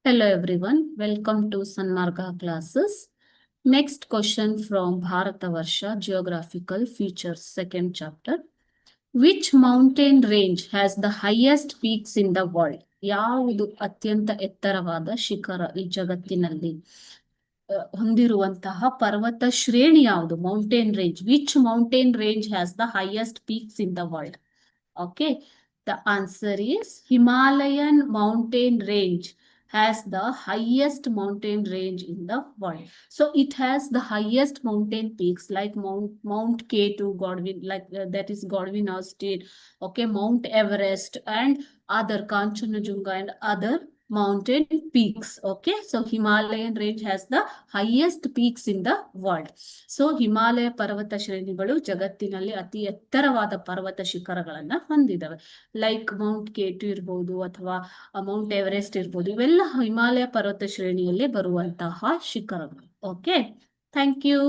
Hello everyone, welcome to Sanmarga classes. Next question from Bharatavarsha Geographical Features, second chapter. Which mountain range has the highest peaks in the world? ಯಾವುದು ಅತ್ಯಂತ ಎತ್ತರವಾದ ಶಿಖರ ಈ ಜಗತ್ತಿನಲ್ಲಿ ಹೊಂದಿರುವಂತಹ ಪರ್ವತ ಶ್ರೇಣಿ ಯಾವುದು? Mountain range. Which mountain range has the highest peaks in the world? Okay, the answer is Himalayan mountain range has the highest mountain range in the world. So it has the highest mountain peaks like Mount K2, Godwin, like that is Godwin Austen, okay, Mount Everest and other Kanchenjunga and other mountain peaks. Okay, so Himalayan range has the highest peaks in the world. So Himalaya ಪರ್ವತ ಶ್ರೇಣಿಗಳು ಜಗತ್ತಿನಲ್ಲಿ ಅತಿ ಎತ್ತರವಾದ ಪರ್ವತ ಶಿಖರಗಳನ್ನ ಹೊಂದಿದವೆ. Like Mount K2 ಇರ್ಬೋದು ಅಥವಾ Mount Everest ಇರ್ಬೋದು, ಇವೆಲ್ಲ ಹಿಮಾಲಯ ಪರ್ವತ ಶ್ರೇಣಿಯಲ್ಲಿ ಬರುವಂತಹ ಶಿಖರಗಳು. Okay, thank you.